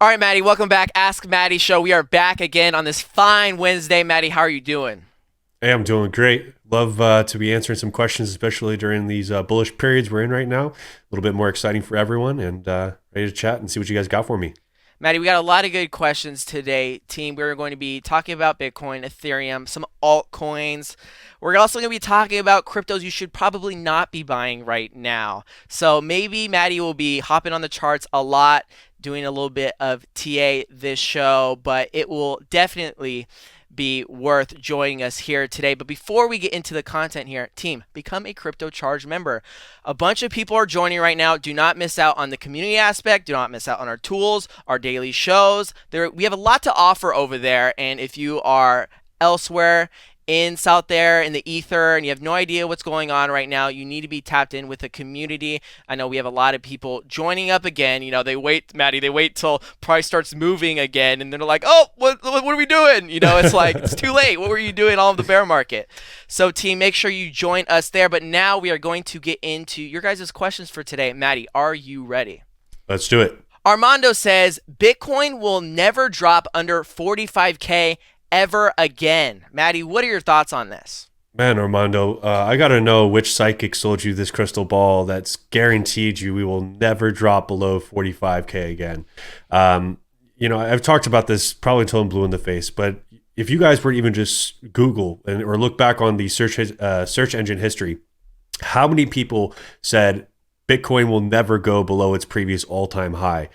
All right, Matty, welcome back. Ask Matty Show. We are back again on this fine Wednesday. Matty, how are you doing? Hey, I'm doing great. Love to be answering some questions, especially during these bullish periods we're in right now. A little bit more exciting for everyone, and ready to chat and see what you guys got for me. Matty, we got a lot of good questions today, team. We're going to be talking about Bitcoin, Ethereum, some altcoins. We're also going to be talking about cryptos you should probably not be buying right now. So maybe Matty will be hopping on the charts a lot, doing a little bit of TA this show, but it will definitely be worth joining us here today. But before we get into the content here, team, become a CryptoCharged member. A bunch of people are joining right now. Do not miss out on the community aspect. Do not miss out on our tools, our daily shows. We have a lot to offer over there. And if you are elsewhere out there in the ether and you have no idea what's going on right now, you need to be tapped in with the community. I know we have a lot of people joining up again. You know, they wait, Matty, they wait till price starts moving again and they're like, oh, what are we doing? You know, it's like, it's too late. What were you doing all of the bear market? So team, make sure you join us there. But now we are going to get into your guys' questions for today. Matty, are you ready? Let's do it. Armando says, Bitcoin will never drop under 45K ever again. Matty, what are your thoughts on this? Man, Armando, I got to know which psychic sold you this crystal ball that's guaranteed you we will never drop below 45K again. I've talked about this probably until I'm blue in the face, but if you guys were to even just Google or look back on the search engine history, how many people said Bitcoin will never go below its previous all-time high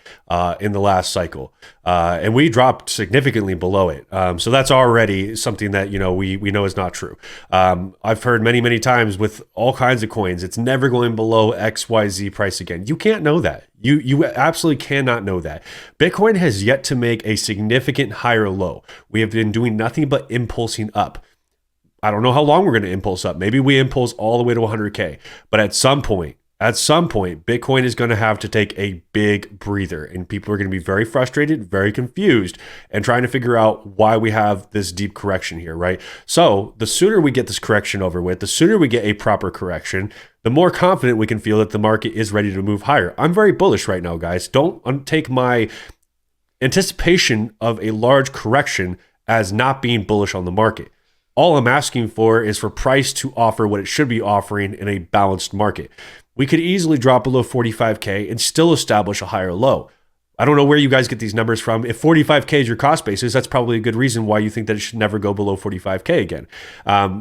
in the last cycle, and we dropped significantly below it. So that's already something that we know is not true. I've heard many times with all kinds of coins, it's never going below XYZ price again. You can't know that. You absolutely cannot know that. Bitcoin has yet to make a significant higher low. We have been doing nothing but impulsing up. I don't know how long we're going to impulse up. Maybe we impulse all the way to 100K, but at some point, Bitcoin is going to have to take a big breather, and people are going to be very frustrated, very confused, and trying to figure out why we have this deep correction here, right? So the sooner we get this correction over with, the sooner we get a proper correction, the more confident we can feel that the market is ready to move higher. I'm very bullish right now, guys. Don't take my anticipation of a large correction as not being bullish on the market. All I'm asking for is for price to offer what it should be offering in a balanced market. We could easily drop below 45K and still establish a higher low. I don't know where you guys get these numbers from. If 45K is your cost basis, that's probably a good reason why you think that it should never go below 45K again.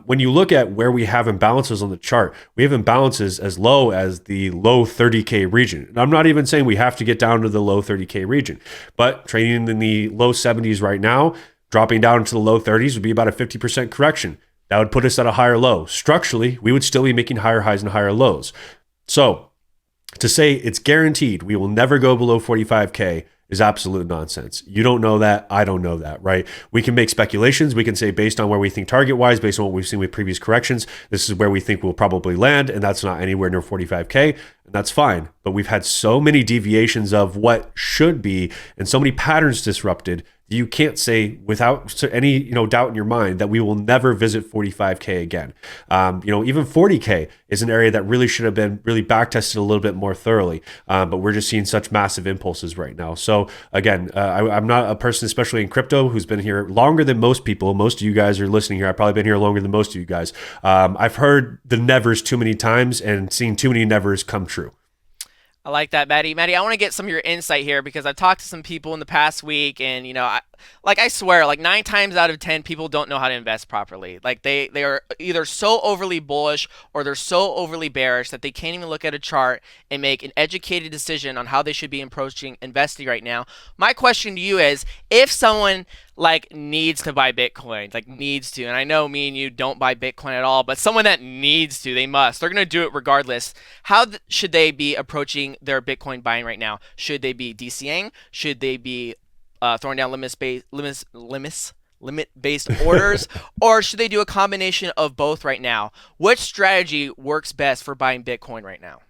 When you look at where we have imbalances on the chart, we have imbalances as low as the low 30K region. And I'm not even saying we have to get down to the low 30K region, but trading in the low 70s right now, dropping down to the low 30s would be about a 50% correction. That would put us at a higher low. Structurally, we would still be making higher highs and higher lows. So to say it's guaranteed we will never go below 45K is absolute nonsense. You don't know that. I don't know that, right? We can make speculations. We can say based on where we think target-wise, based on what we've seen with previous corrections, this is where we think we'll probably land, and that's not anywhere near 45K, and that's fine. But we've had so many deviations of what should be and so many patterns disrupted, you can't say without any doubt in your mind that we will never visit 45K again. Even 40K is an area that really should have been really back tested a little bit more thoroughly, but we're just seeing such massive impulses right now. So again, I'm not a person, especially in crypto, who's been here longer than most people. Most of you guys are listening here. I've probably been here longer than most of you guys. I've heard the nevers too many times and seen too many nevers come true. I like that, Matty. Matty, I want to get some of your insight here because I've talked to some people in the past week, and I swear, 9 times out of 10, people don't know how to invest properly. Like they are either so overly bullish or they're so overly bearish that they can't even look at a chart and make an educated decision on how they should be approaching investing right now. My question to you is, if someone needs to buy Bitcoin, needs to, and I know me and you don't buy Bitcoin at all, but someone that needs to, they're going to do it regardless. How should they be approaching their Bitcoin buying right now? Should they be DCing? Should they be throwing down limit-based orders, or should they do a combination of both right now? Which strategy works best for buying Bitcoin right now?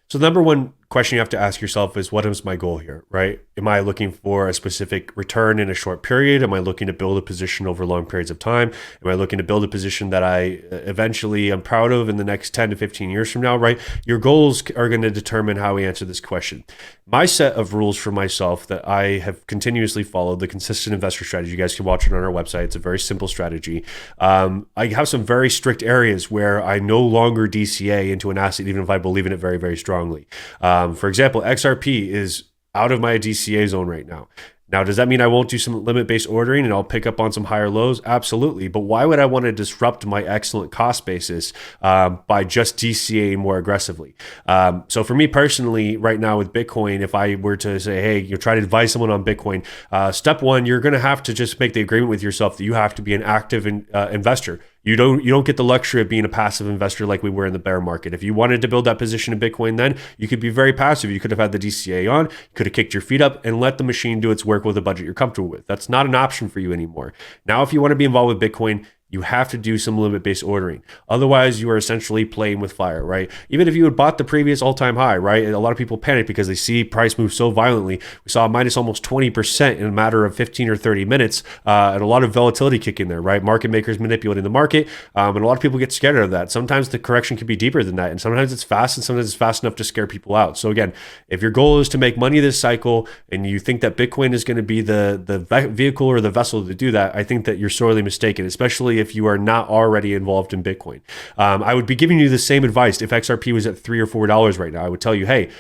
So number one question you have to ask yourself is, what is my goal here, right? Am I looking for a specific return in a short period? Am I looking to build a position over long periods of time? Am I looking to build a position that I eventually am proud of in the next 10 to 15 years from now, right? Your goals are going to determine how we answer this question. My set of rules for myself that I have continuously followed, the consistent investor strategy, you guys can watch it on our website. It's a very simple strategy. I have some very strict areas where I no longer DCA into an asset, even if I believe in it very, very strongly. For example, XRP is out of my DCA zone right now. Now, does that mean I won't do some limit-based ordering and I'll pick up on some higher lows? Absolutely. But why would I want to disrupt my excellent cost basis by just DCAing more aggressively? So for me personally, right now with Bitcoin, if I were to say, hey, you're trying to advise someone on Bitcoin, step one, you're going to have to just make the agreement with yourself that you have to be an active investor. You don't get the luxury of being a passive investor like we were in the bear market. If you wanted to build that position in Bitcoin, then you could be very passive. You could have had the DCA on, you could have kicked your feet up and let the machine do its work with a budget you're comfortable with. That's not an option for you anymore. Now, if you want to be involved with Bitcoin, you have to do some limit-based ordering. Otherwise, you are essentially playing with fire, right? Even if you had bought the previous all-time high, right? A lot of people panic because they see price move so violently. We saw a minus almost 20% in a matter of 15 or 30 minutes, and a lot of volatility kick in there, right? Market makers manipulating the market, and a lot of people get scared of that. Sometimes the correction can be deeper than that, and sometimes it's fast, and sometimes it's fast enough to scare people out. So again, if your goal is to make money this cycle, and you think that Bitcoin is going to be the vehicle or the vessel to do that, I think that you're sorely mistaken, especially if you are not already involved in Bitcoin. I would be giving you the same advice if XRP was at $3 or $4 right now. I would tell you, hey,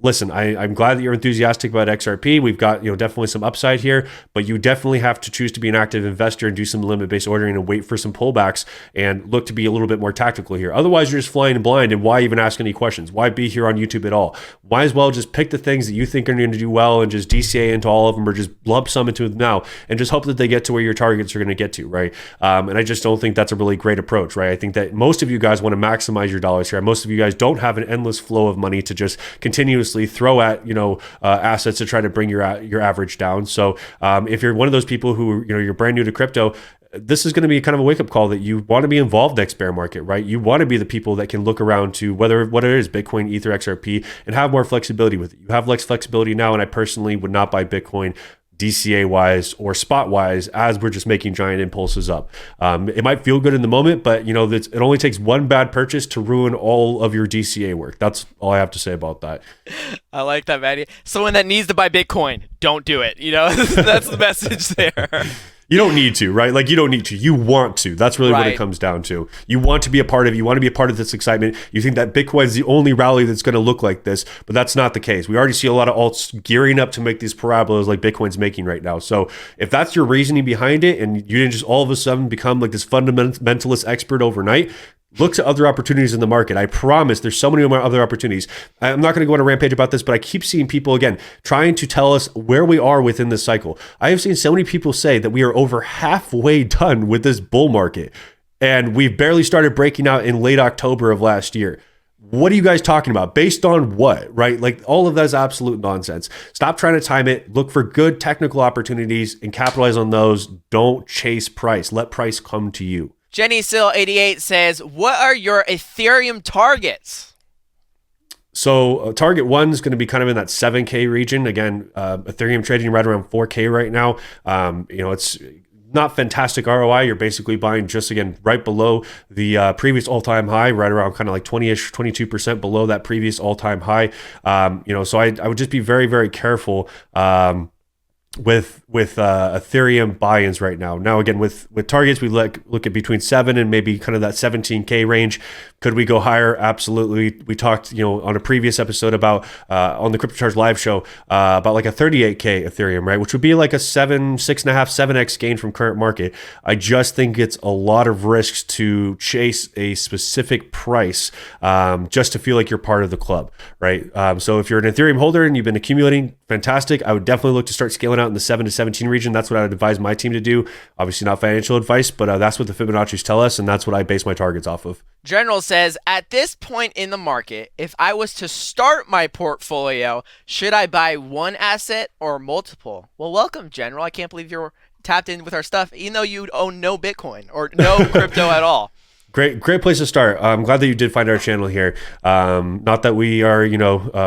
listen, I'm glad that you're enthusiastic about XRP. We've got, definitely some upside here, but you definitely have to choose to be an active investor and do some limit-based ordering and wait for some pullbacks and look to be a little bit more tactical here. Otherwise, you're just flying blind, and why even ask any questions? Why be here on YouTube at all? Might as well just pick the things that you think are going to do well and just DCA into all of them, or just lump some into them now and just hope that they get to where your targets are going to get to, right? And I just don't think that's a really great approach, right? I think that most of you guys want to maximize your dollars here. Most of you guys don't have an endless flow of money to just continuously throw at assets to try to bring your average down. So if you're one of those people who you're brand new to crypto, this is going to be kind of a wake-up call that you want to be involved next bear market, right? You want to be the people that can look around to what it is, Bitcoin, Ether, XRP, and have more flexibility with it. You have less flexibility now, and I personally would not buy Bitcoin DCA wise or spot wise as we're just making giant impulses up. It might feel good in the moment, but it only takes one bad purchase to ruin all of your DCA work. That's all I have to say about that. I like that, Matty. Someone that needs to buy Bitcoin, don't do it. That's the message there. You don't need to, right? Like, you don't need to. You want to. That's really what it comes down to. You want to be a part of it. You want to be a part of this excitement. You think that Bitcoin is the only rally that's going to look like this, but that's not the case. We already see a lot of alts gearing up to make these parabolas like Bitcoin's making right now. So if that's your reasoning behind it, and you didn't just all of a sudden become like this fundamentalist expert overnight, look to other opportunities in the market. I promise there's so many more other opportunities. I'm not going to go on a rampage about this, but I keep seeing people, again, trying to tell us where we are within this cycle. I have seen so many people say that we are over halfway done with this bull market, and we've barely started breaking out in late October of last year. What are you guys talking about? Based on what, right? Like, all of that is absolute nonsense. Stop trying to time it. Look for good technical opportunities and capitalize on those. Don't chase price. Let price come to you. Jenny Sill 88 says, what are your Ethereum targets? So target one is going to be kind of in that 7K region. Again, Ethereum trading right around 4K right now. It's not fantastic ROI. You're basically buying just, again, right below the previous all-time high, right around kind of like 20-ish, 22% below that previous all-time high. So I would just be very, very careful with Ethereum buy-ins right now. Now, again, with targets, we look at between 7 and maybe kind of that 17K range. Could we go higher? Absolutely. We talked, on a previous episode about on the CryptoCharged live show about like a 38K Ethereum, right? Which would be like a 6.5, 7X gain from current market. I just think it's a lot of risks to chase a specific price just to feel like you're part of the club, right? So if you're an Ethereum holder and you've been accumulating, fantastic. I would definitely look to start scaling out in the 7 to 17 region. That's what I would advise my team to do. Obviously not financial advice, but that's what the Fibonacci's tell us, and that's what I base my targets off of. General says, at this point in the market, if I was to start my portfolio, should I buy one asset or multiple? Well, welcome, General. I can't believe you're tapped in with our stuff, even though you own no Bitcoin or no crypto at all. Great place to start. I'm glad that you did find our channel here. Not that we are,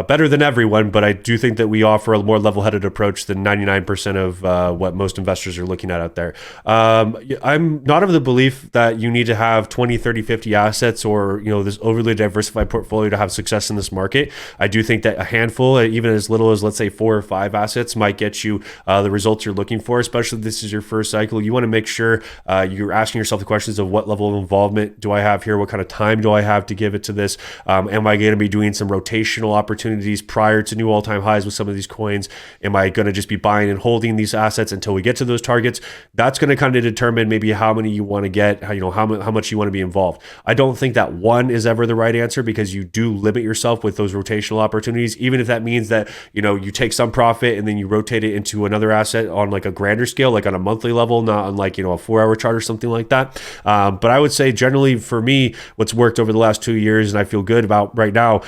better than everyone, but I do think that we offer a more level-headed approach than 99% of what most investors are looking at out there. I'm not of the belief that you need to have 20, 30, 50 assets or, this overly diversified portfolio to have success in this market. I do think that a handful, even as little as, let's say, 4 or 5 assets might get you the results you're looking for, especially if this is your first cycle. You want to make sure you're asking yourself the questions of what level of involvement do I have here? What kind of time do I have to give it to this? Am I going to be doing some rotational opportunities prior to new all-time highs with some of these coins? Am I going to just be buying and holding these assets until we get to those targets? That's going to kind of determine maybe how many you want to get, how much you want to be involved. I don't think that one is ever the right answer because you do limit yourself with those rotational opportunities, even if that means that, you take some profit and then you rotate it into another asset on like a grander scale, like on a monthly level, not on like, a 4-hour chart or something like that. But I would say generally for me, what's worked over the last 2 years and I feel good about right now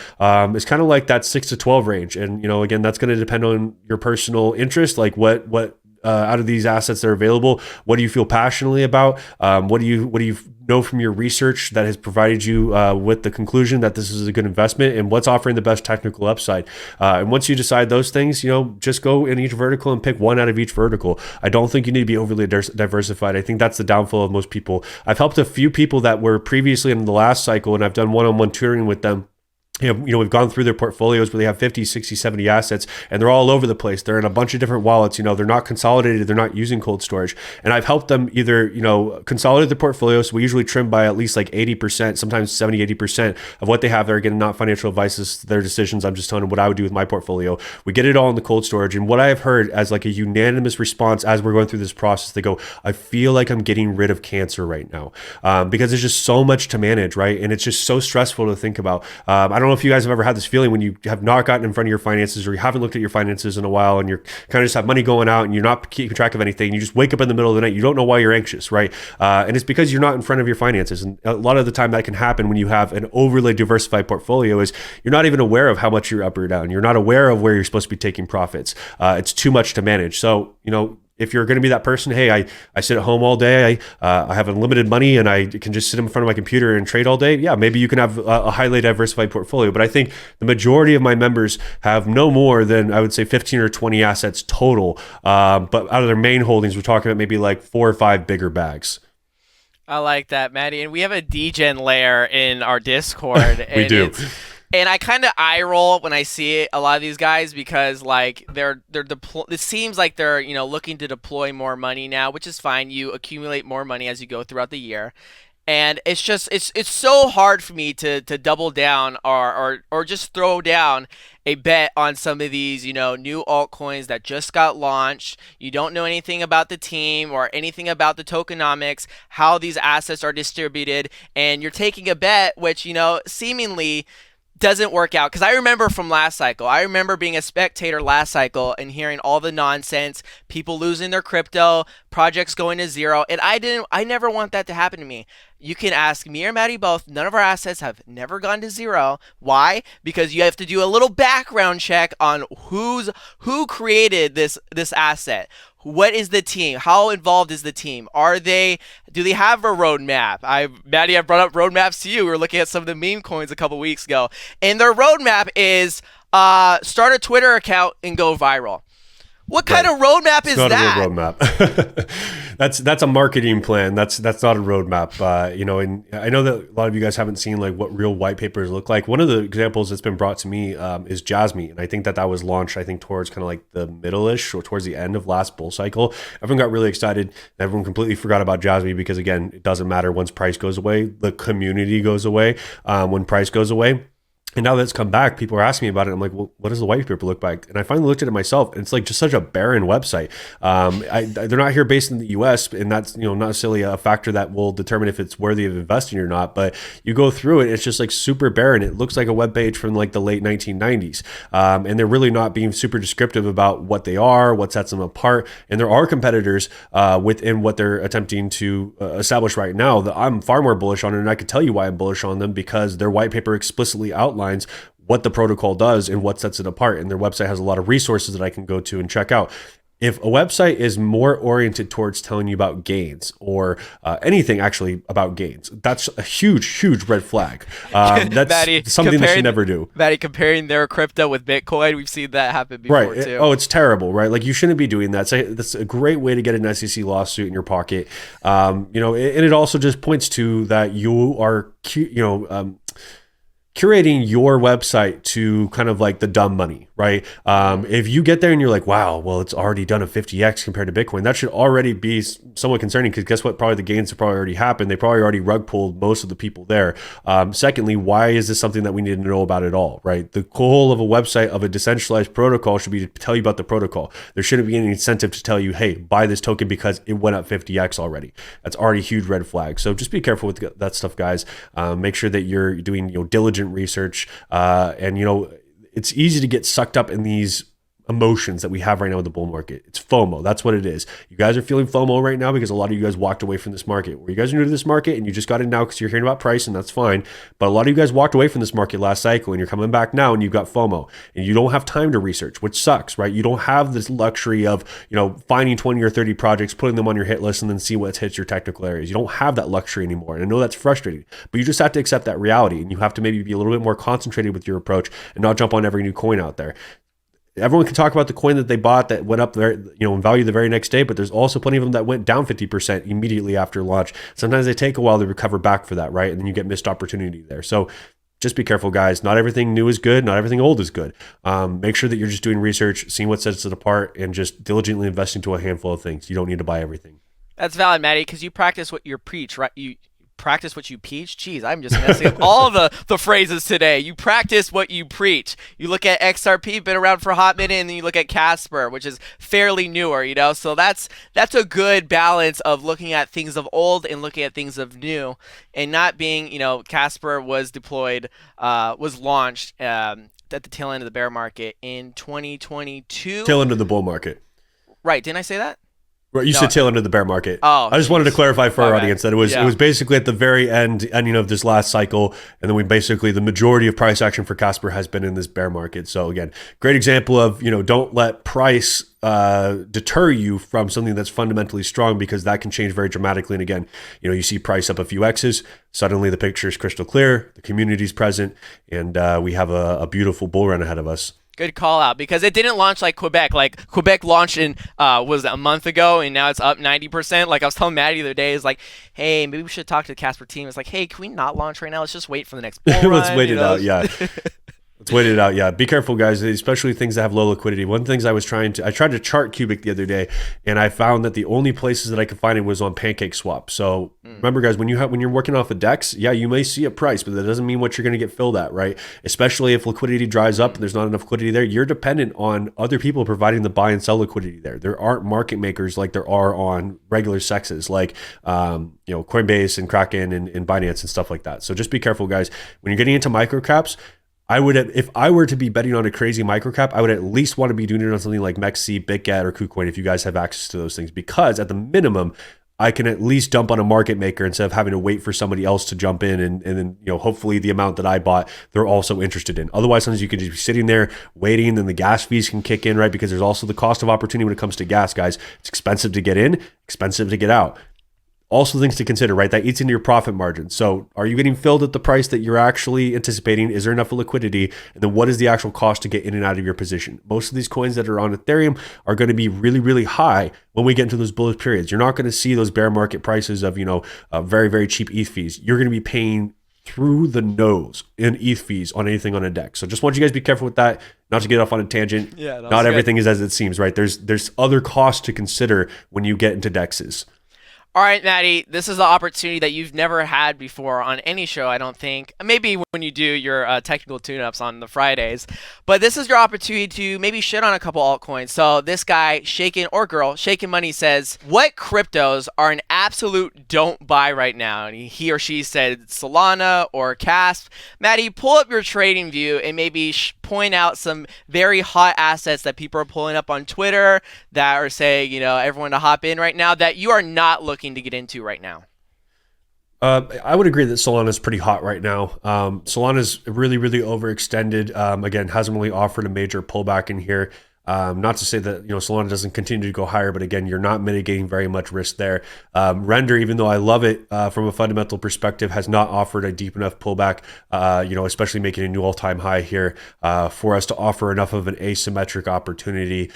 is kind of like that 6 to 12 range. And, again, that's going to depend on your personal interest, like what out of these assets that are available, what do you feel passionately about? What do you know from your research that has provided you with the conclusion that this is a good investment, and what's offering the best technical upside? And once you decide those things, just go in each vertical and pick one out of each vertical. I don't think you need to be overly diversified. I think that's the downfall of most people. I've helped a few people that were previously in the last cycle, and I've done one-on-one tutoring with them. We've gone through their portfolios where they have 50, 60, 70 assets, and they're all over the place. They're in a bunch of different wallets. They're not consolidated. They're not using cold storage. And I've helped them either, consolidate their portfolio. So we usually trim by at least like 80%, sometimes 70, 80% of what they have there. Again, not financial advice, is their decisions. I'm just telling them what I would do with my portfolio. We get it all in the cold storage. And what I have heard as like a unanimous response as we're going through this process, they go, I feel like I'm getting rid of cancer right now because there's just so much to manage, right? And it's just so stressful to think about. I don't know if you guys have ever had this feeling when you have not gotten in front of your finances or you haven't looked at your finances in a while and you're kind of just have money going out and you're not keeping track of anything. You just wake up in the middle of the night. You don't know why you're anxious, right? And it's because you're not in front of your finances. And a lot of the time that can happen when you have an overly diversified portfolio is you're not even aware of how much you're up or down. You're not aware of where you're supposed to be taking profits. It's too much to manage. So, if you're going to be that person, hey, I sit at home all day, I have unlimited money and I can just sit in front of my computer and trade all day. Yeah, maybe you can have a highly diversified portfolio. But I think the majority of my members have no more than, I would say, 15 or 20 assets total. But out of their main holdings, we're talking about maybe like 4 or 5 bigger bags. I like that, Matty. And we have a degen layer in our Discord. We do. And I kind of eye roll when I see it, a lot of these guys, because like it seems like they're looking to deploy more money now, which is fine. You accumulate more money as you go throughout the year, and it's just it's so hard for me to double down or just throw down a bet on some of these new altcoins that just got launched. You don't know anything about the team or anything about the tokenomics, how these assets are distributed, and you're taking a bet which seemingly doesn't work out. Because I remember from last cycle, I remember being a spectator last cycle and hearing all the nonsense, people losing their crypto, projects going to zero, and I never want that to happen to me. You can ask me or Matty both, none of our assets have never gone to zero. Why? Because you have to do a little background check on who created this asset. What is the team? How involved is the team? Do they have a roadmap? Matty, I brought up roadmaps to you. We were looking at some of the meme coins a couple weeks ago. And their roadmap is start a Twitter account and go viral. What kind of roadmap is that? Not a real roadmap. That's a marketing plan. That's not a roadmap. And I know that a lot of you guys haven't seen like what real white papers look like. One of the examples that's been brought to me is Jasmine, and I think that was launched towards kind of like the middle-ish or towards the end of last bull cycle. Everyone got really excited. Everyone completely forgot about Jasmine because again, it doesn't matter once price goes away. The community goes away when price goes away. And now that it's come back, people are asking me about it. I'm like, well, what does the white paper look like? And I finally looked at it myself, and it's like just such a barren website. They're not here based in the US, and that's not necessarily a factor that will determine if it's worthy of investing or not. But you go through it, it's just like super barren. It looks like a web page from like the late 1990s. And they're really not being super descriptive about what they are, what sets them apart. And there are competitors within what they're attempting to establish right now that I'm far more bullish on, and I could tell you why I'm bullish on them because their white paper explicitly outlines what the protocol does and what sets it apart. And their website has a lot of resources that I can go to and check out. if a website is more oriented towards telling you about gains or anything actually about gains, that's a huge red flag. That's Matty, something they should never do. Matty, comparing their crypto with Bitcoin, we've seen that happen before Right. too. Oh, it's terrible, right? Like you shouldn't be doing that. That's a great way to get an SEC lawsuit in your pocket. And it also just points to that you are, curating your website to kind of like the dumb money, right? If you get there and you're like, wow, well, it's already done a 50x compared to Bitcoin, that should already be somewhat concerning because guess what? Probably the gains have probably already happened. They probably already rug pulled most of the people there. Secondly, why is this something that we need to know about at all, right? The goal of a website of a decentralized protocol should be to tell you about the protocol. There shouldn't be any incentive to tell you, hey, buy this token because it went up 50x already. That's already a huge red flag. So just be careful with that stuff, guys. Make sure that you're doing diligent research, and it's easy to get sucked up in these emotions that we have right now with the bull market. It's FOMO. That's what it is. You guys are feeling FOMO right now because a lot of you guys walked away from this market. Where you guys are new to this market and you just got in now because you're hearing about price, and that's fine. But a lot of you guys walked away from this market last cycle and you're coming back now and you've got FOMO and you don't have time to research, which sucks, right? You don't have this luxury of, finding 20 or 30 projects, putting them on your hit list and then see what hits your technical areas. You don't have that luxury anymore. And I know that's frustrating, but you just have to accept that reality and you have to maybe be a little bit more concentrated with your approach and not jump on every new coin out there. Everyone can talk about the coin that they bought that went up there, in value the very next day, but there's also plenty of them that went down 50% immediately after launch. Sometimes they take a while to recover back for that, right? And then you get missed opportunity there. So just be careful, guys. Not everything new is good. Not everything old is good. Make sure that you're just doing research, seeing what sets it apart, and just diligently investing to a handful of things. You don't need to buy everything. That's valid, Matty, because you practice what you preach, right? You practice what you preach. Jeez, I'm just messing up all the phrases today. You practice what you preach. You look at XRP, been around for a hot minute, and then you look at Casper, which is fairly newer, So that's a good balance of looking at things of old and looking at things of new, and not being, Casper was deployed, was launched at the tail end of the bear market in 2022. Tail end of the bull market. Right? Didn't I say that? Right, you said tail end of the bear market. Oh, I just wanted to clarify for our audience that it was basically at the very ending of this last cycle, and then the majority of price action for Casper has been in this bear market. So again, great example of don't let price deter you from something that's fundamentally strong, because that can change very dramatically. And again, you see price up a few X's, suddenly the picture is crystal clear, the community's present, and we have a beautiful bull run ahead of us. Good call out, because it didn't launch like Quebec. Like Quebec launched in was it a month ago, and now it's up 90%. Like I was telling Matty the other day, is like, hey, maybe we should talk to the Casper team. It's like, hey, can we not launch right now? Let's just wait for the next bull run. Let's wait it out. Yeah. Let's wait it out. Yeah. Be careful, guys, especially things that have low liquidity. One of the things I tried to chart Cubic the other day, and I found that the only places that I could find it was on Pancake Swap. So remember, guys, when you're working off of DEX, yeah, you may see a price, but that doesn't mean what you're going to get filled at, right? Especially if liquidity dries up and there's not enough liquidity there, you're dependent on other people providing the buy and sell liquidity there. There aren't market makers like there are on regular sexes, like Coinbase and Kraken and Binance and stuff like that. So just be careful, guys. When you're getting into microcaps, if I were to be betting on a crazy microcap, I would at least want to be doing it on something like MEXC, BitGet, or KuCoin if you guys have access to those things, because at the minimum, I can at least dump on a market maker instead of having to wait for somebody else to jump in and then hopefully the amount that I bought they're also interested in. Otherwise, sometimes you could just be sitting there waiting, then the gas fees can kick in, right? Because there's also the cost of opportunity when it comes to gas, guys. It's expensive to get in, expensive to get out. Also things to consider, right? That eats into your profit margin. So are you getting filled at the price that you're actually anticipating? Is there enough liquidity? And then what is the actual cost to get in and out of your position? Most of these coins that are on Ethereum are going to be really, really high when we get into those bullish periods. You're not going to see those bear market prices of, very, very cheap ETH fees. You're going to be paying through the nose in ETH fees on anything on a DEX. So just want you guys to be careful with that, not to get off on a tangent. Yeah, not everything is as it seems, right? There's other costs to consider when you get into DEXs. All right, Matty, this is the opportunity that you've never had before on any show, I don't think. Maybe when you do your technical tune-ups on the Fridays. But this is your opportunity to maybe shit on a couple altcoins. So this guy, Shaken, or girl, Shaken Money, says, what cryptos are an absolute don't buy right now? And he or she said Solana or Casp. Matty, pull up your trading view and maybe point out some very hot assets that people are pulling up on Twitter that are saying, everyone to hop in right now that you are not looking to get into right now. I would agree that Solana is pretty hot right now. Solana is really, really overextended. Again, hasn't really offered a major pullback in here. Not to say that Solana doesn't continue to go higher, but again, you're not mitigating very much risk there. Render, even though I love it from a fundamental perspective, has not offered a deep enough pullback. Especially making a new all-time high here for us to offer enough of an asymmetric opportunity.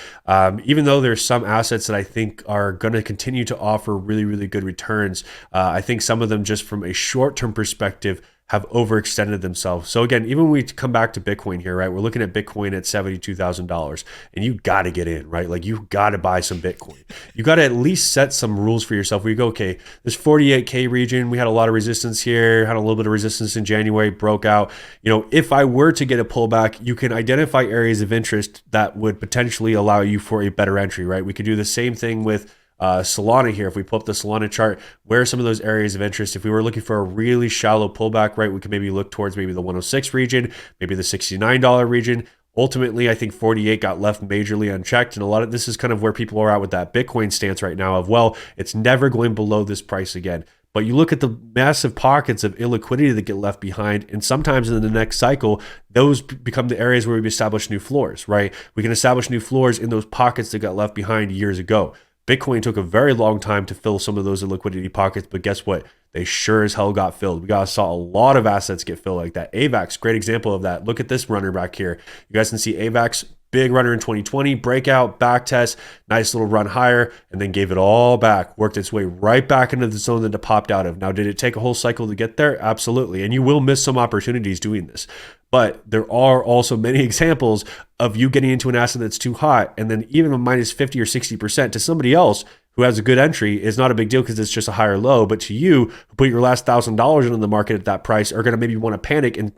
Even though there's some assets that I think are going to continue to offer really, really good returns, I think some of them just from a short-term perspective have overextended themselves. So again, even when we come back to Bitcoin here, right? We're looking at Bitcoin at $72,000 and you got to get in, right? Like you got to buy some Bitcoin. You got to at least set some rules for yourself where you go, okay, this 48K region, we had a lot of resistance here, had a little bit of resistance in January, broke out. If I were to get a pullback, you can identify areas of interest that would potentially allow you for a better entry, right? We could do the same thing with Solana here. If we pull up the Solana chart, where are some of those areas of interest? If we were looking for a really shallow pullback, right, we could maybe look towards maybe the 106 region, maybe the $69 region. Ultimately, I think 48 got left majorly unchecked. And a lot of this is kind of where people are at with that Bitcoin stance right now of, well, it's never going below this price again. But you look at the massive pockets of illiquidity that get left behind, and sometimes in the next cycle, those become the areas where we establish new floors, right? We can establish new floors in those pockets that got left behind years ago. Bitcoin took a very long time to fill some of those illiquidity pockets, but guess what? They sure as hell got filled. Saw a lot of assets get filled like that. AVAX, great example of that. Look at this runner back here. You guys can see AVAX, big runner in 2020, breakout, back test, nice little run higher, and then gave it all back, worked its way right back into the zone that it popped out of. Now, did it take a whole cycle to get there? Absolutely. And you will miss some opportunities doing this. But there are also many examples of you getting into an asset that's too hot, and then even a minus 50 or 60% to somebody else who has a good entry is not a big deal because it's just a higher low. But to you, who put your last $1,000 into the market at that price, are going to maybe want to panic and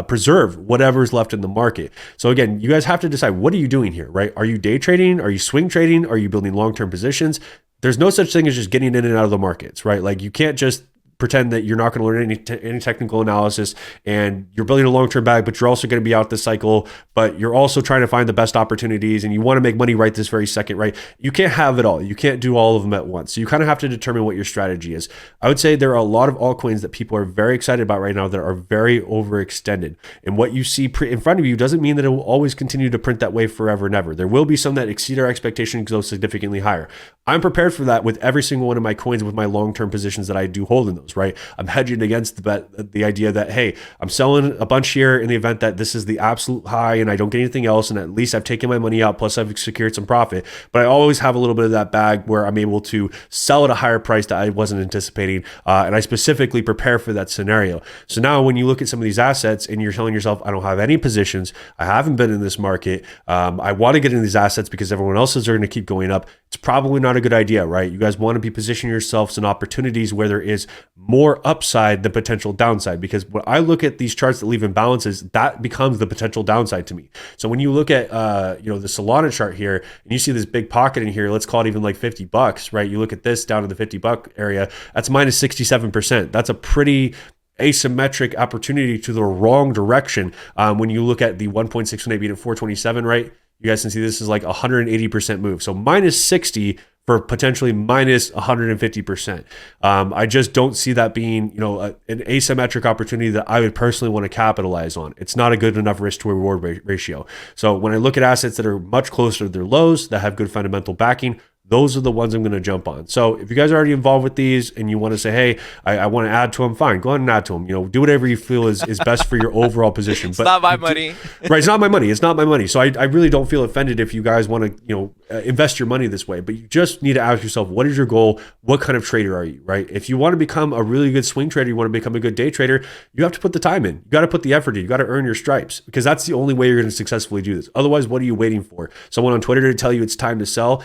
preserve whatever's left in the market. So again, you guys have to decide, what are you doing here, right? Are you day trading? Are you swing trading? Are you building long-term positions? There's no such thing as just getting in and out of the markets, right? Like you can't just pretend that you're not going to learn any technical analysis and you're building a long-term bag, but you're also going to be out this cycle, but you're also trying to find the best opportunities and you want to make money right this very second, right? You can't have it all. You can't do all of them at once. So you kind of have to determine what your strategy is. I would say there are a lot of altcoins that people are very excited about right now that are very overextended. And what you see in front of you doesn't mean that it will always continue to print that way forever and ever. There will be some that exceed our expectations, go significantly higher. I'm prepared for that with every single one of my coins with my long-term positions that I do hold in those, right? I'm hedging against the idea that, hey, I'm selling a bunch here in the event that this is the absolute high and I don't get anything else, and at least I've taken my money out, plus I've secured some profit. But I always have a little bit of that bag where I'm able to sell at a higher price that I wasn't anticipating, and I specifically prepare for that scenario. So now when you look at some of these assets and you're telling yourself, I don't have any positions, I haven't been in this market, I want to get into these assets because everyone else's are going to keep going up, it's probably not a good idea, right? You guys want to be positioning yourselves in opportunities where there is more upside than potential downside, because when I look at these charts that leave imbalances, that becomes the potential downside to me. So when you look at the Solana chart here and you see this big pocket in here, let's call it even like $50, right? You look at this down to the $50 area, that's minus 67%. That's a pretty asymmetric opportunity to the wrong direction. When you look at the 1.618 being at 427, right? You guys can see this is like 180% move. So minus 60 for potentially minus 150%. I just don't see that being, an asymmetric opportunity that I would personally want to capitalize on. It's not a good enough risk to reward ratio. So when I look at assets that are much closer to their lows, that have good fundamental backing, those are the ones I'm going to jump on. So if you guys are already involved with these and you want to say, hey, I want to add to them, fine, go ahead and add to them. Do whatever you feel is best for your overall position. It's not my money. Right, it's not my money. It's not my money. So I really don't feel offended if you guys want to, invest your money this way. But you just need to ask yourself, what is your goal? What kind of trader are you, right? If you want to become a really good swing trader, you want to become a good day trader, you have to put the time in. You got to put the effort in. You got to earn your stripes, because that's the only way you're going to successfully do this. Otherwise, what are you waiting for? Someone on Twitter to tell you it's time to sell?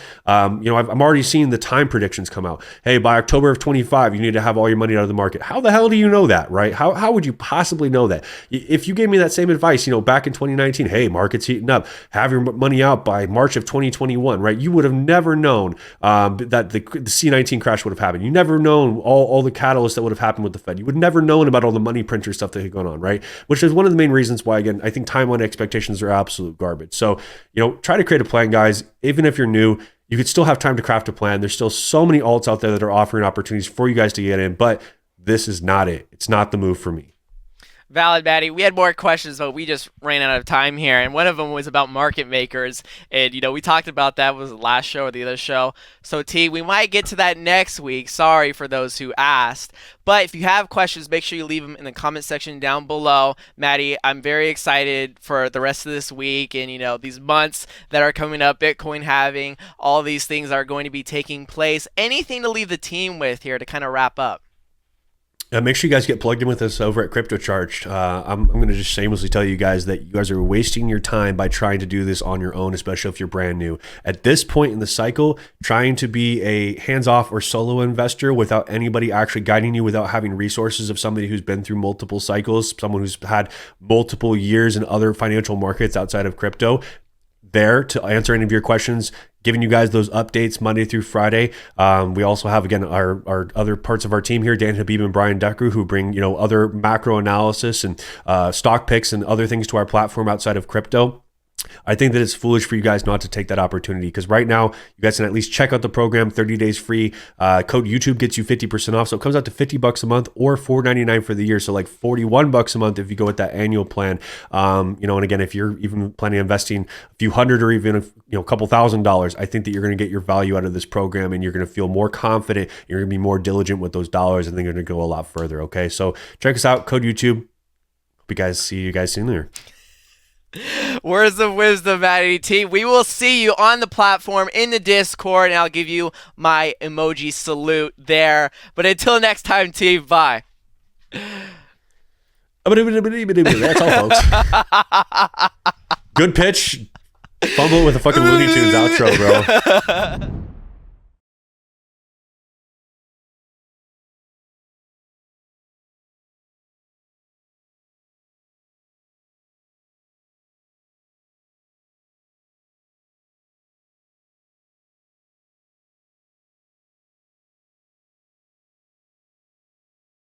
I'm already seeing the time predictions come out. Hey, by October of 25, you need to have all your money out of the market. How the hell do you know that, right? How would you possibly know that? If you gave me that same advice, back in 2019, hey, market's heating up, have your money out by March of 2021, right? You would have never known that the C19 crash would have happened. You never known all the catalysts that would have happened with the Fed. You would never known about all the money printer stuff that had gone on, right? Which is one of the main reasons why, again, I think timeline expectations are absolute garbage. So, try to create a plan, guys. Even if you're new, you could still have time to craft a plan. There's still so many alts out there that are offering opportunities for you guys to get in, but this is not it. It's not the move for me. Valid, Matty. We had more questions, but we just ran out of time here. And one of them was about market makers. And, we talked about that was the last show or the other show. So, T, we might get to that next week. Sorry for those who asked. But if you have questions, make sure you leave them in the comment section down below. Matty, I'm very excited for the rest of this week and, these months that are coming up, Bitcoin halving, all these things are going to be taking place. Anything to leave the team with here to kind of wrap up? Make sure you guys get plugged in with us over at CryptoCharged. I'm going to just shamelessly tell you guys that you guys are wasting your time by trying to do this on your own, especially if you're brand new. At this point in the cycle, trying to be a hands-off or solo investor without anybody actually guiding you, without having resources of somebody who's been through multiple cycles, someone who's had multiple years in other financial markets outside of crypto, there to answer any of your questions, giving you guys those updates Monday through Friday. We also have, again, our other parts of our team here, Dan Habib and Brian Decker, who bring, other macro analysis and stock picks and other things to our platform outside of crypto. I think that it's foolish for you guys not to take that opportunity, because right now you guys can at least check out the program, 30 days free. Code YouTube gets you 50% off. So it comes out to $50 a month or $4.99 for the year. So like $41 a month if you go with that annual plan. And again, if you're even planning on investing a few hundred or even a couple $1,000s, I think that you're going to get your value out of this program and you're going to feel more confident. You're going to be more diligent with those dollars and they're going to go a lot further. Okay. So check us out, code YouTube. Hope you guys see you guys soon there. Words of wisdom, Matty T. We will see you on the platform in the Discord, and I'll give you my emoji salute there. But until next time, T, bye. That's all, folks. Good pitch. Fumble with a fucking Looney Tunes outro, bro.